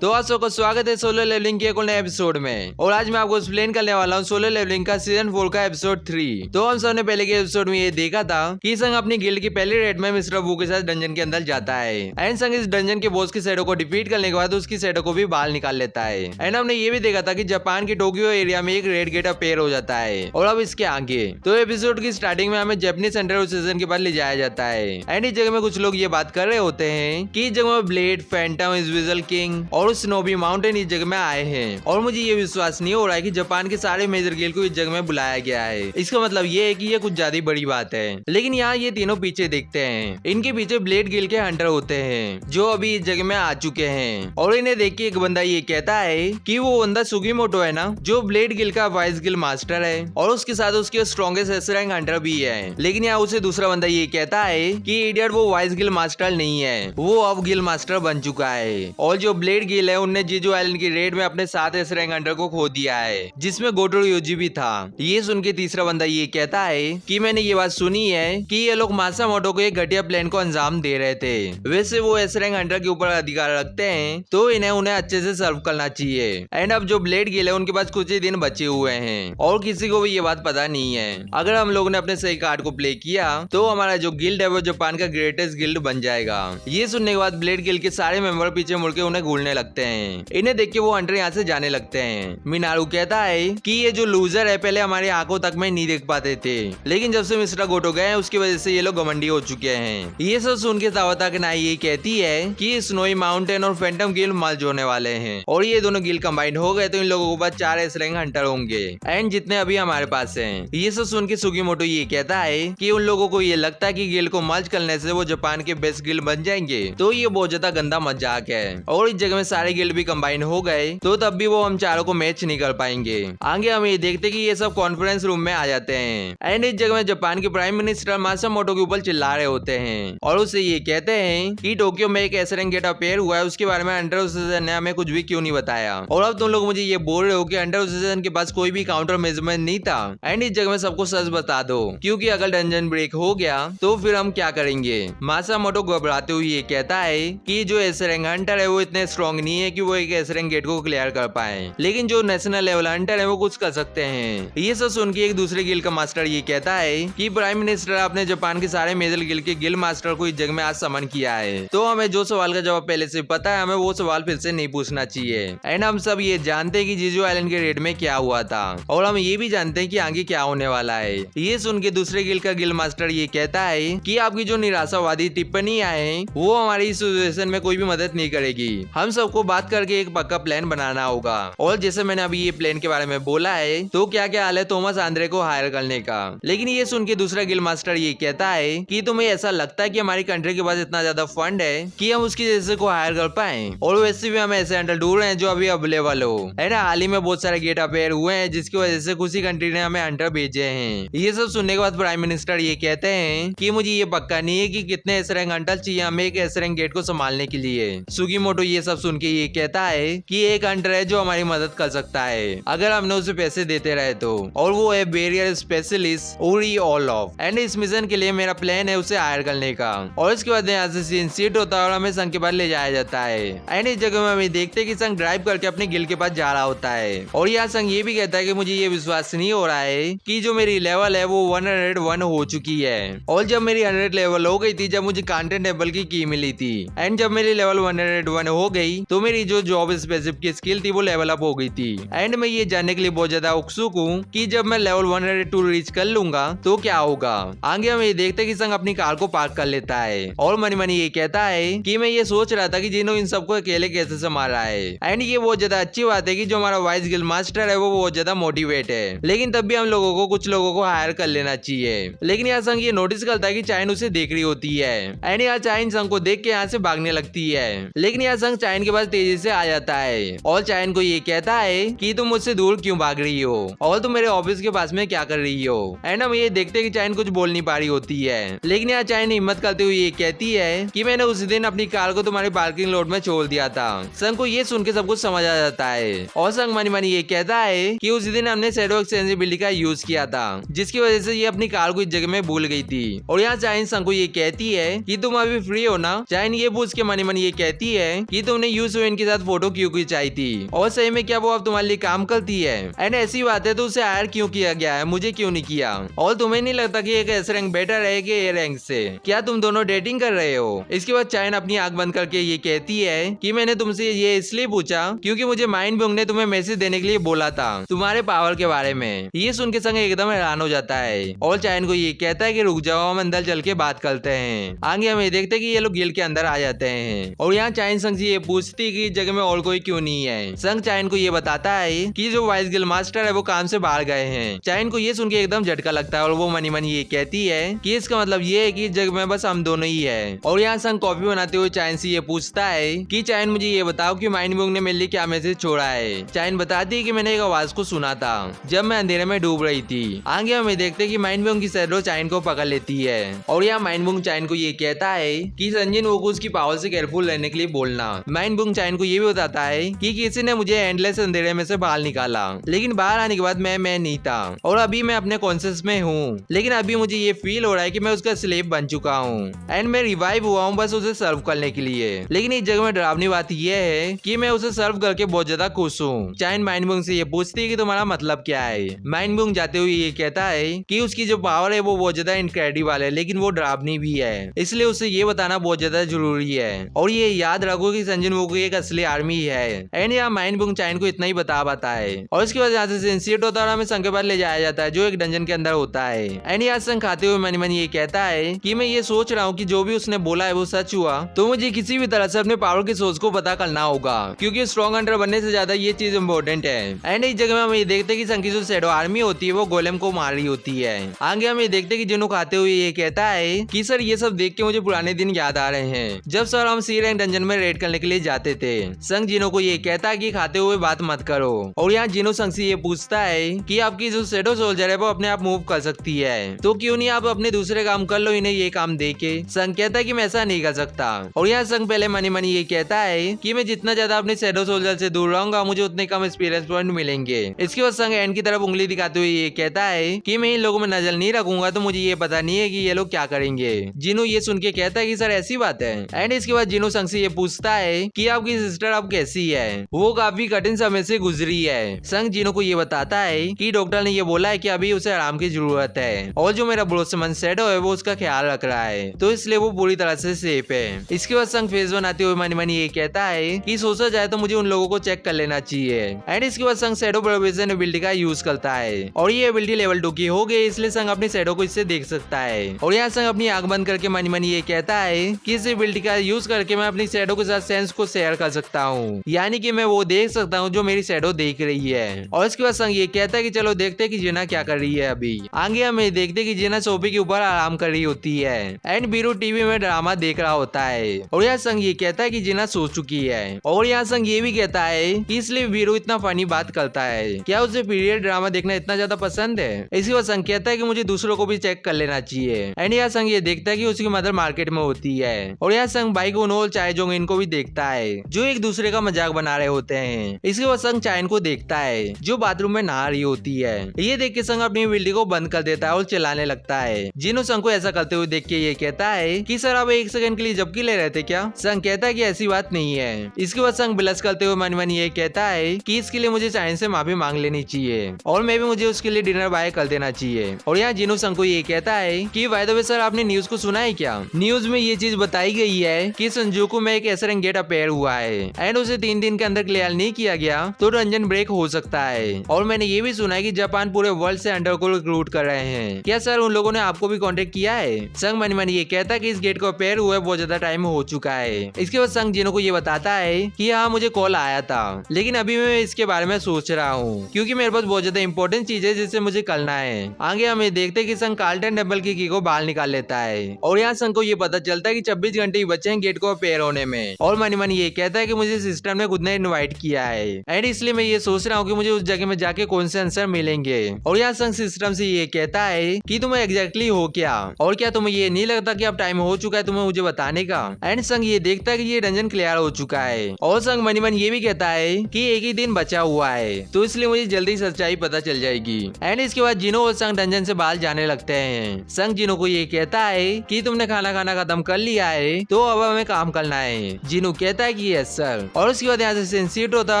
तो आप सबका स्वागत है सोलो लेवलिंग के एक नए एपिसोड में। और आज मैं आपको एक्सप्लेन करने वाला हूँ सोलो लेवलिंग का सीजन 4 का एपिसोड 3। तो हम सबने पहले के एपिसोड में ये देखा था कि संग अपनी गिल्ड की पहली रेड में मिस्टर वू के साथ डंजन के अंदर जाता है एंड संग इस डंजन के बॉस की शैडो को डिफीट करने के बाद उसकी शैडो को भी बाहर निकाल लेता है। एंड हमने ये भी देखा था कि जापान के टोक्यो एरिया में एक रेड गेट अपेयर हो जाता है। और अब इसके आगे तो एपिसोड की स्टार्टिंग में हमें जापानी सेंट्रल एसोसिएशन के पास ले जाया जाता है एंड इस जगह में कुछ लोग ये बात कर रहे होते हैं कि इस जगह में ब्लेड, फैंटम, इनविजिबल किंग और स्नोबी माउंटेन इस जगह में आए हैं। और मुझे ये विश्वास नहीं हो रहा है कि जापान के सारे मेजर गिल्ड को इस जगह में बुलाया गया है। इसका मतलब ये है कि ये कुछ ज्यादा बड़ी बात है। लेकिन यहाँ ये तीनों पीछे देखते हैं, इनके पीछे ब्लेड गिल्ड के हंटर होते हैं जो अभी इस जगह में आ चुके हैं। और इन्हें देख के एक बंदा ये कहता है कि वो बंदा सुगीमोटो है ना, जो ब्लेड गिल्ड का वाइस गिल्ड मास्टर है और उसके साथ उसके स्ट्रॉन्गेस्ट एस रैंक हंटर भी है। लेकिन यहाँ उसे दूसरा बंदा ये कहता है कि इडियट, वो वाइस गिल्ड मास्टर नहीं है, वो अब गिल्ड मास्टर बन चुका है। और जो ब्लेड गिल्ड है उनने जीजू आइलैंड की रेड में अपने 7 एस रैंक हंटर को खो दिया है, जिसमें गोटोरो योजी भी था। ये सुन के तीसरा बंदा ये कहता है कि मैंने ये बात सुनी है कि ये लोग मासामोटो को एक घटिया प्लान को अंजाम दे रहे थे। वैसे वो एस रैंक हंटर के ऊपर अधिकार रखते हैं तो इन्हें उन्हें अच्छे से सर्व करना चाहिए। एंड अब जो ब्लेड गिल्ड है उनके पास कुछ ही दिन बचे हुए हैं और किसी को भी ये बात पता नहीं है। अगर हम लोगों ने अपने सही कार्ड को प्ले किया तो हमारा जो गिल्ड है वो जापान का ग्रेटेस्ट गिल्ड बन जाएगा। ये सुनने के बाद ब्लेड गिल्ड के सारे मेंबर पीछे मुड़ के उन्हें घूरने लगते हैं। इन्हें देख के वो हंटर यहाँ से जाने लगते हैं। मिनारू कहता है कि ये जो लूजर है पहले हमारी आंखों तक में नहीं देख पाते थे, लेकिन जब से मिस्टर गोटो गए उसकी वजह से ये लोग घमंडी हो चुके हैं। ये सब सुन के सावता के नाई ये कहती है कि स्नोई माउंटेन और फैंटम गिल्ड मर्ज होने वाले हैं और ये दोनों गिल्ड कंबाइंड हो गए तो इन लोगों के पास 4 एस रैंक हंटर होंगे एंड जितने अभी हमारे पास हैं। ये सब सुन के सुगीमोटो ये कहता है कि उन लोगों को ये लगता है कि गिल्ड को मर्ज करने से वो जापान के बेस्ट गिल्ड बन जाएंगे, तो ये बहुत ज्यादा गंदा मजाक है। और इस जगह में सारे गिल्ड भी कंबाइन हो गए तो तब भी वो हम चारों को मैच नहीं कर पाएंगे। आगे हम ये देखते कि ये सब कॉन्फ्रेंस रूम में आ जाते हैं एंड इस जगह में जापान के प्राइम मिनिस्टर मासामोटो के ऊपर चिल्ला रहे होते हैं और उससे ये कहते हैं कि टोक्यो में एक एस रैंक गेट अपेयर हुआ है, उसके बारे में अंडर एसोसिएशन ने हमें कुछ भी क्यों नहीं बताया। और अब तुम लोग मुझे ये बोल रहे हो कि अंडर एसोसिएशन के पास कोई भी काउंटर मेजरमेंट नहीं था एंड इस जगह में सबको सच बता दो, क्योंकि अगर डंजन ब्रेक हो गया तो फिर हम क्या करेंगे। मासामोटो घबराते हुए ये कहता है कि जो एस रैंक हंटर है वो इतने स्ट्रॉन्ग नहीं है कि वो एक एस रैंक गेट को क्लियर कर पाए, लेकिन जो नेशनल लेवल हंटर है वो कुछ कर सकते हैं। ये सब सुन के एक दूसरे गिल्ड का मास्टर ये कहता है कि प्राइम मिनिस्टर आपने जापान के सारे मेजर गिल्ड के गिल्ड मास्टर को इस जगह में आज समन किया है, तो हमें जो सवाल का जवाब पहले से पता है हमें वो सवाल फिर से नहीं पूछना चाहिए। एंड हम सब ये जानते हैं कि जीजू आइलैंड के रेड में क्या हुआ था और हम ये भी जानते हैं कि आगे क्या होने वाला है। ये सुन के दूसरे गिल्ड का गिल्ड मास्टर ये कहता है कि आपकी जो निराशावादी टिप्पणी है वो हमारी इस सिचुएशन में कोई भी मदद नहीं करेगी। हम सबको बात करके एक पक्का प्लान बनाना होगा। और जैसे मैंने अभी ये प्लान के बारे में बोला है तो क्या क्या हाल है थॉमस आंद्रे को हायर करने का। लेकिन ये सुन के दूसरा गिल्ड मास्टर ये कहता है कि तुम्हें ऐसा लगता है कि हमारी कंट्री के पास इतना ज्यादा फंड है कि हम उसकी जैसे को हायर कर पाए, और वैसे भी हमें ऐसे हंटर ढूंढ रहे हैं जो अभी अवेलेबल हो। है ना, हाल ही में बहुत सारे गेट अपेयर हुए हैं जिसकी वजह से किसी कंट्री ने हमें हंटर भेजे हैं। ये सब सुनने के बाद प्राइम मिनिस्टर ये कहते हैं कि मुझे ये पक्का नहीं है कि कितने एस रैंक हंटर चाहिए हमें एक एस रैंक गेट को संभालने के लिए। सुगीमोटो ये सब सुन के ये कहता है कि एक हंटर है जो हमारी मदद कर सकता है अगर हमने उसे पैसे देते रहे तो, और वो है बैरियर स्पेशलिस्ट ओरी ओलोफ। एंड इस मिशन के लिए मेरा प्लान है उसे हायर करने का। और इसके बाद यहाँ से सीन सीट होता है और हमें संघ के पास ले जाया जाता है। एंड इस जगह में हमें देखते हैं कि संघ ड्राइव करके अपने गिल्ड के पास जा रहा होता है और यहाँ संघ ये भी कहता है कि मुझे ये विश्वास नहीं हो रहा है कि जो मेरी लेवल है वो 101 हो चुकी है। और जब मेरी 100 लेवल हो गई थी जब मुझे कंटेंट टेबल की की मिली थी, एंड जब मेरी लेवल 101 हो गई तो मेरी जो जॉब स्पेसिफिक की स्किल थी वो लेवल अप हो गई थी। एंड मैं ये जानने के लिए बहुत ज्यादा उत्सुक हूँ कि जब मैं लेवल 102 रीच कर लूंगा तो क्या होगा। आगे हम ये देखते हैं कि संघ अपनी कार को पार्क कर लेता है और मनी मनी ये कहता है कि मैं ये सोच रहा था कि जिन्होंने इन सबको अकेले कैसे संभाला है। एंड ये बहुत ज्यादा अच्छी बात है कि जो हमारा वाइस गिल्ड मास्टर है वो बहुत ज्यादा मोटिवेट है, लेकिन तब भी हम लोगों को कुछ लोगों को हायर कर लेना चाहिए। लेकिन यहाँ संघ ये नोटिस करता है कि चाइन उसे देख रही होती है एंड यहाँ चाइन संघ को देख के यहाँ से भागने लगती है। लेकिन यहाँ संघ चाइन के पास पास तेजी से आ जाता है और चाइन को ये कहता है कि तुम मुझसे दूर क्यों भाग रही हो और तुम मेरे ऑफिस के पास में क्या कर रही हो। एंड हम ये देखते हैं कि चाइन कुछ बोल नहीं पा रही होती है, लेकिन यहाँ चाइन हिम्मत करते हुए ये कहती है कि मैंने उस दिन अपनी कार को तुम्हारे पार्किंग लॉट में छोड़ दिया था। संग को ये सुन के सब कुछ समझ आ जाता है और संग मनी मनी ये कहता है कि उस दिन हमने शैडो एक्सचेंजेबिलिटी का यूज किया था, जिसकी वजह से ये अपनी कार को इस जगह में भूल गई थी। और यहाँ चाइन संग को ये कहती है कि तुम अभी फ्री हो ना। चाइन ये पूछ के मनी मनी ये कहती है कि तुमने यू सुएन के साथ फोटो क्यों खिंचाई थी और सही में क्या वो अब तुम्हारे लिए काम करती है। एंड ऐसी बात है तो उसे हायर क्यों किया गया है, मुझे क्यों नहीं किया। और तुम्हें नहीं लगता कि एक ऐसे रैंक बेटर है कि ये रैंक से, क्या तुम दोनों डेटिंग कर रहे हो। इसके बाद चाइन अपनी आंख बंद करके ये कहती है कि मैंने तुमसे ये इसलिए पूछा क्योंकि मुझे माइंड बंग ने तुम्हें मैसेज देने के लिए बोला था तुम्हारे पावर के बारे में। ये सुन के संग एकदम हैरान हो जाता है और चाइन को ये कहता है कि रुक जाओ, हम अंदर चल के बात करते हैं। आगे हम ये देखते हैं कि ये लोग गिल्ड के अंदर आ जाते हैं और यहाँ चाइन संग से ये पूछती कि इस जगह में और कोई क्यों नहीं है। संग चाइन को ये बताता है कि जो वाइस गिल्ड मास्टर है वो काम से बाहर गए हैं। चाइन को ये सुन के एकदम झटका लगता है और वो मनी मनी ये कहती है कि इसका मतलब ये है कि इस जगह में बस हम दोनों ही है। और यहाँ संग कॉफी बनाते हुए चाइन से ये पूछता है कि चाइन मुझे ये बताओ कि माइंड बंग ने मेरे लिए क्या मैसेज छोड़ा है। चाइन बताती है कि मैंने एक आवाज को सुना था जब मैं अंधेरे में डूब रही थी। आगे हमें देखते कि माइंड बंग की शैडो चाइन को पकड़ लेती है और यहाँ माइंड बंग चाइन को ये कहता है कि संजन वो उसकी पावर से केयरफुल रहने के लिए बोलना। माइंड बंग चाइन को ये भी बताता है कि किसी ने मुझे एंडलेस अंधेरे में से बाहर निकाला, लेकिन बाहर आने के बाद मैं नहीं था और अभी मैं अपने कॉन्शियस में हूँ, लेकिन अभी मुझे ये फील हो रहा है कि मैं उसका स्लेव बन चुका हूँ एंड मैं रिवाइव हुआ हूँ बस उसे सर्व करने के लिए। लेकिन इस जगह में डरावनी बात यह है कि मैं उसे सर्व करके बहुत ज्यादा खुश हूँ। चाइन माइंड बंग से ये पूछती है कि तुम्हारा मतलब क्या है। माइंड बंग जाते हुए ये कहता है कि उसकी जो पावर है वो बहुत ज्यादा इनक्रेडिबल है, लेकिन वो डरावनी भी है, इसलिए उसे ये बताना बहुत ज्यादा जरूरी है। और ये याद रखो कि संजन वो एक असली आर्मी है। एंड यहाँ माइंड बंग चाइन को इतना ही बता पाता है और इसके बाद यहाँ से सिंसियट होता है और हमें संग के पास ले जाया जाता है जो एक डंजन के अंदर होता है। एंड यहाँ संग खाते हुए मनी मनी ये कहता है कि मैं ये सोच रहा हूँ कि जो भी उसने बोला है वो सच हुआ तो मुझे किसी भी तरह से अपने पावर की सोच को पता करना होगा, क्योंकि स्ट्रॉन्ग हंटर बनने से ज्यादा ये चीज इम्पोर्टेंट है। एंड इस जगह में हम ये देखते हैं कि संग की जो शैडो आर्मी होती है वो गोलेम को मार रही होती है। आगे हम ये देखते हैं कि जिन्हों खाते हुए ये कहता है कि सर ये सब देख के मुझे पुराने दिन याद आ रहे हैं जब सर हम सी रैंक डंजन में रेड करने के लिए जाते थे। संग जिनो को ये कहता है कि खाते हुए बात मत करो और यहाँ जिनो संग से ये पूछता है कि आपकी जो शैडो सोल्जर है वो अपने आप मूव कर सकती है तो क्यों नहीं आप अपने दूसरे काम कर लो, इन्हें ये काम दे के। संग कहता है कि मैं ऐसा नहीं कर सकता और यहाँ संग पहले मनी मनी ये कहता है कि मैं जितना ज्यादा अपने शैडो सोल्जर से दूर रहूंगा मुझे उतने कम एक्सपीरियंस पॉइंट मिलेंगे। इसके बाद संग एंड की तरफ उंगली दिखाते हुए ये कहता है कि मैं इन लोगों में नजर नहीं रखूंगा तो मुझे ये पता नहीं है कि ये लोग क्या करेंगे। जिनो ये सुन के कहता है कि सर ऐसी बात है। एंड इसके बाद जिनो संग से ये पूछता है कि आपकी सिस्टर अब कैसी है, वो काफी कठिन समय से गुजरी है। संग जिनो को ये बताता है कि डॉक्टर ने ये बोला है कि अभी उसे आराम की जरूरत है और जो मेरा भरोसेमंद शैडो है वो उसका ख्याल रख रहा है तो इसलिए वो पूरी तरह से सेफ है। इसके बाद संग फेस बनाते हुए मनी मनी ये कहता है कि सोचा जाए तो मुझे उन लोगों को चेक कर लेना चाहिए। एंड इसके बाद संग शैडो प्रोविजन एबिलिटी का यूज करता है और ये एबिलिटी लेवल 2 की हो गई, इसलिए संग अपनी शैडो को इससे देख सकता है। और यहाँ संग अपनी आंख बंद करके मनी मनी ये कहता है कि इस एबिलिटी का यूज करके मैं अपनी शैडो के साथ सेंस को शेयर कर सकता हूँ, यानी कि मैं वो देख सकता हूँ जो मेरी शैडो देख रही है। और इसके बाद संग ये कहता है कि चलो देखते हैं कि जीना क्या कर रही है। अभी आगे हम ये देखते हैं कि जीना सोफे के ऊपर आराम कर रही होती है एंड बीरू टीवी में ड्रामा देख रहा होता है। और यहाँ संग ये कहता है कि जीना सो चुकी है और यहाँ संग ये भी कहता है कि इसलिए बीरू इतना फनी बात करता है, क्या उसे पीरियड ड्रामा देखना इतना ज्यादा पसंद है। इसके बाद संग कहता है कि मुझे दूसरों को भी चेक कर लेना चाहिए। एंड यहाँ संग ये देखता है कि उसकी मदर मार्केट में होती है और यहाँ संग बाइक उनोल चाय जोंग इनको भी देखता है जो एक दूसरे का मजाक बना रहे होते हैं। इसके बाद संग चाइन को देखता है जो बाथरूम में नहा रही होती है। ये देख के संग अपनी बिल्डिंग को बंद कर देता है और चिल्लाने लगता है। जिनो संग को ऐसा करते हुए देख के ये कहता है कि सर आप एक सेकंड के लिए झपकी ले रहे थे क्या। संग कहता है कि ऐसी बात नहीं है। इसके बाद संग ब्लश करते हुए मन मन ये कहता है कि इसके लिए मुझे चाइन से माफी मांग लेनी चाहिए और मैं भी मुझे उसके लिए डिनर बाय कर देना चाहिए। और यहाँ जिनो संग को ये कहता है कि बाय द वे सर आपने न्यूज को सुना है क्या। न्यूज में ये चीज बताई गई है कि संजूकू में एक ऐसा गेट अपेयर हुआ है एंड उसे 3 दिन के अंदर क्लियर नहीं किया गया तो रंजन ब्रेक हो सकता है। और मैंने ये भी सुना है कि जापान पूरे वर्ल्ड से अंडर को रिक्रूट कर रहे हैं। क्या सर उन लोगों ने आपको भी कांटेक्ट किया है। संग मनी मनी ये कहता है कि इस गेट को अपेयर हुए बहुत ज्यादा टाइम हो चुका है। इसके बाद संग जिनो को ये बताता है कि हाँ मुझे कॉल आया था लेकिन अभी मैं इसके बारे में सोच रहा हूँ क्योंकि मेरे पास बहुत ज्यादा इंपॉर्टेंट चीज है जिसे मुझे करना है। आगे हम ये देखते हैं कि संग कार्ल्टन टेम्पल की की को बाहर निकाल लेता है और यहाँ संग को ये पता चलता है कि 26 घंटे ही बचे हैं गेट को अपेयर होने में। और मनी मनी ये कहता है कि मुझे सिस्टम ने खुद ने इनवाइट किया है एंड इसलिए मैं ये सोच रहा हूँ कि मुझे उस जगह में जाके कौन से आंसर मिलेंगे। और यहाँ संग सिस्टम से ये कहता है कि तुम्हें एग्जैक्टली हो क्या, और क्या तुम्हें ये नहीं लगता कि अब टाइम हो चुका है तुम्हें मुझे बताने का। एंड संग ये देखता है कि ये डंजन क्लियर हो चुका है। और संग मनीमन ये भी कहता है कि एक ही दिन बचा हुआ है तो इसलिए मुझे जल्दी सच्चाई पता चल जाएगी। एंड इसके बाद जिनो और संग डंजन से बाहर जाने लगते हैं। संग जिनो को ये कहता है कि तुमने खाना खाना खत्म कर लिया है तो अब हमें काम करना है। जिनो कहता है कि यस सर। और उसके बाद यहाँ से सेंसीट होता है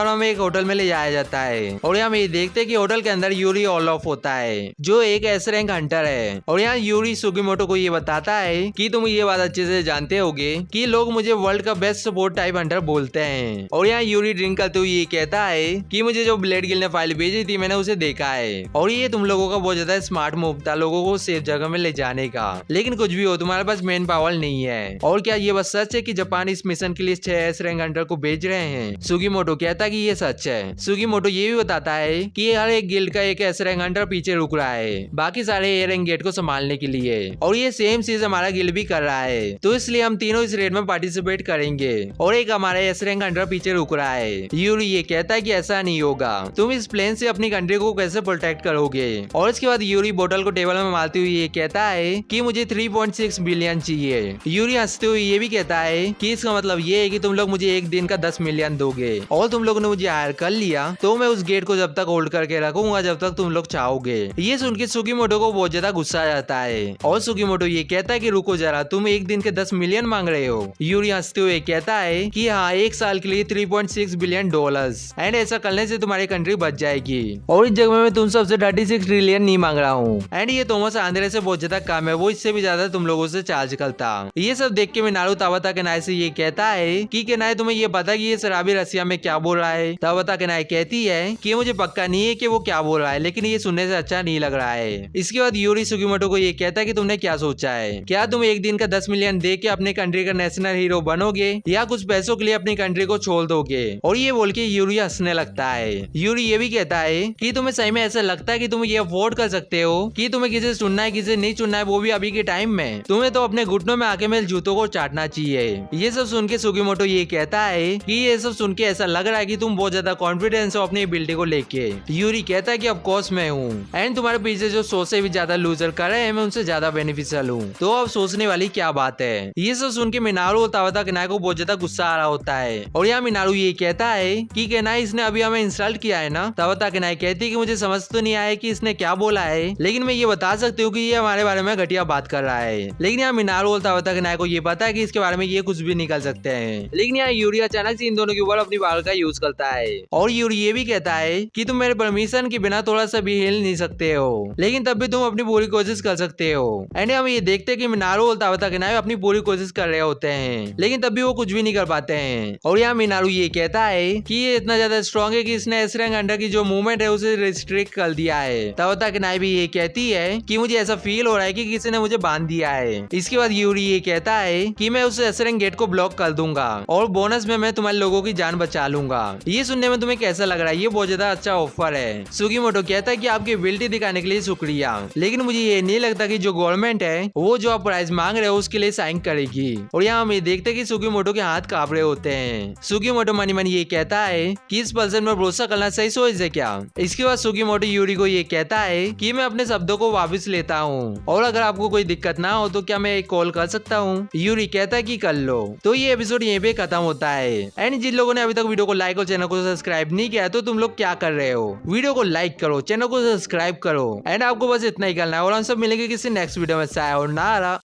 और हमें एक होटल में ले जाया जाता है। और यहाँ ये देखते हैं कि होटल के अंदर यूरी ओलोफ होता है जो एक एस रैंक हंटर है। और यहाँ यूरी सुगीमोटो को ये बताता है कि तुम ये बात अच्छे से जानते होगे कि लोग मुझे वर्ल्ड का बेस्ट सपोर्ट टाइप हंटर बोलते हैं। और यहाँ यूरी ड्रिंक करते हुए ये कहता है कि मुझे जो ब्लेड गिल ने फाइल भेजी थी मैंने उसे देखा है और ये तुम लोगों का बहुत ज्यादा स्मार्ट मूव था लोगों को सेफ जगह में ले जाने का। लेकिन कुछ भी हो तुम्हारे पास मेन पावर नहीं है। और क्या ये बस सच है कि जापान इस मिशन के लिए 6 एस रैंक हंटर को भेज रहे हैं? सुगीमोटो कहता है कि ये सच है। सुगीमोटो ये भी बताता है कि हर एक गिल्ड का एक एस रैंक हंटर पीछे रुक रहा है बाकी सारे ए रैंक गेट को संभालने के लिए। और ये सेम चीज हमारा गिल्ड भी कर रहा है तो इसलिए हम तीनों इस रेड में पार्टिसिपेट करेंगे। और एक हमारा एस रैंक हंटर पीछे रुक रहा है। यूरी ये कहता है कि ऐसा नहीं होगा, तुम इस प्लेन से अपनी कंट्री को कैसे प्रोटेक्ट करोगे। और इसके बाद यूरी बोतल को टेबल में मारते हुए ये कहता है कि मुझे 3.6 बिलियन चाहिए। यूरी हंसते हुए ये भी कहता है कि इसका मतलब ये है कि तुम लोग मुझे एक दिन का 10 मिलियन दोगे और तुम लोगों ने मुझे हायर कर लिया तो मैं उस गेट को जब तक होल्ड करके रखूंगा जब तक तुम लोग चाहोगे। ये सुन के सुगीमोटो को बहुत ज्यादा गुस्सा आ जाता है और सुगीमोटो ये कहता है कि रुको जरा, तुम एक दिन के 10 मिलियन मांग रहे हो। यूरी हंसते हुए कहता है कि हाँ, एक साल के लिए 3.6 बिलियन डॉलर्स एंड ऐसा करने से तुम्हारी कंट्री बच जाएगी। और इस जगह में तुम सबसे 36 ट्रिलियन नहीं मांग रहा हूँ। एंड ये थॉमस आंद्रे से बहुत ज्यादा कम है, वो इससे भी ज्यादा तुम लोगों से चार्ज करता। ये सब देख के मिनारू तावाता केनाई से ये कहता है कि केनाई तुम्हें ये पता कि ये शराबी रसिया में क्या बोल रहा है। तावाता केनाई कहती है कि मुझे पक्का नहीं है कि वो क्या बोल रहा है लेकिन ये सुनने से अच्छा नहीं लग रहा है। इसके बाद यूरी सुगीमोटो को ये कहता है कि तुमने क्या सोचा है, क्या तुम एक दिन का 10 मिलियन दे के अपने कंट्री का नेशनल हीरो बनोगे या कुछ पैसों के लिए अपनी कंट्री को छोड़ दोगे। और ये बोल के यूरी हंसने लगता है। यूरी ये भी कहता है कि तुम्हें सही में ऐसा लगता है कि तुम ये अफोर्ड कर सकते हो कि तुम्हें किसे चुनना है किसे नहीं चुनना है, वो भी अभी के टाइम में। तुम्हें तो अपने घुटनों में आके मेरे जूतों को चाटना चाहिए। ये सब सुन के सुगीमोटो ये कहता है कि ये सब सुन के ऐसा लग रहा है कि तुम बहुत ज्यादा कॉन्फिडेंस हो अपनी एबिलिटी को लेके। यूरी कहता है कि ऑफ कोर्स मैं हूँ एंड तुम्हारे पीछे जो 100 से भी ज्यादा लूजर कर रहे हैं मैं उनसे ज्यादा बेनिफिशियल हूँ, तो अब सोचने वाली क्या बात है। ये सब सुन के मिनारू और तावाता केनाई को बहुत ज्यादा गुस्सा आ रहा होता है। और यहाँ मिनारू ये कहता है कि केनाई इसने अभी हमें इंसल्ट किया है ना। तावाता केनाई कहती है कि मुझे समझ तो नहीं आया कि इसने क्या बोला है लेकिन मैं ये बता सकती हूँ कि ये हमारे बारे में घटिया बात कर रहा है। लेकिन यहाँ मिनारू और तावाता केनाई को ये पता है कि इसके बारे में ये कुछ भी निकल सकते हैं। लेकिन यहाँ यूरी अचानक से इन दोनों के ऊपर अपनी पावर का यूज करता है और यूरी ये भी कहता है कि तुम मेरे परमिशन के बिना थोड़ा सा भी हिल नहीं सकते हो लेकिन तब भी तुम अपनी पूरी कोशिश कर सकते हो। एंड हम ये देखते हैं कि मिनारू और तावाता केनाई अपनी पूरी कोशिश कर रहे होते हैं लेकिन तब भी वो कुछ भी नहीं कर पाते हैं। और यहाँ मिनारू ये कहता है कि ये इतना ज्यादा स्ट्रॉन्ग है कि इसने एस रैंक हंटर की जो मूवमेंट है उसे रिस्ट्रिक्ट कर दिया है। तावाता केनाई भी ये कहती है कि मुझे ऐसा फील हो रहा है कि किसी ने मुझे बांध दिया है। इसके बाद यूरी ये कहता है कि मैं उस एस रैंक गेट को ब्लॉक कर दूंगा और बोनस में मैं तुम्हारे लोगों की जान बचा लूंगा। ये सुनने में तुम्हें कैसा लग रहा है? ये बहुत ज्यादा अच्छा ऑफर है। सुगीमोटो कहता है कि आपकी एबिलिटी दिखाने के लिए शुक्रिया लेकिन मुझे ये नहीं लगता कि जो गवर्नमेंट है वो जो आप प्राइस मांग रहे हो उसके लिए साइन करेगी। और यहाँ हम ये देखते हैं कि सुगीमोटो के हाथ कांप रहे होते हैं। सुगीमोटो मनी मनी ये कहता है कि इस पर्सन में भरोसा करना सही सोच है क्या। इसके बाद सुगीमोटो यूरी को ये कहता है कि मैं अपने शब्दों को वापस लेता हूँ और अगर आपको कोई दिक्कत ना हो तो क्या मैं एक कॉल कर सकता हूँ। यूरी कहता है कि कर लो। तो ये एपिसोड यहीं पे खत्म होता है। एंड जिन लोगों ने अभी तक वीडियो को लाइक और चैनल को सब्सक्राइब नहीं किया तो तुम लोग क्या कर रहे हो, वीडियो को लाइक करो, चैनल को सब्सक्राइब करो एंड आपको बस इतना ही करना है और हम सब मिलेंगे किसी नेक्स्ट वीडियो में। सायोनारा।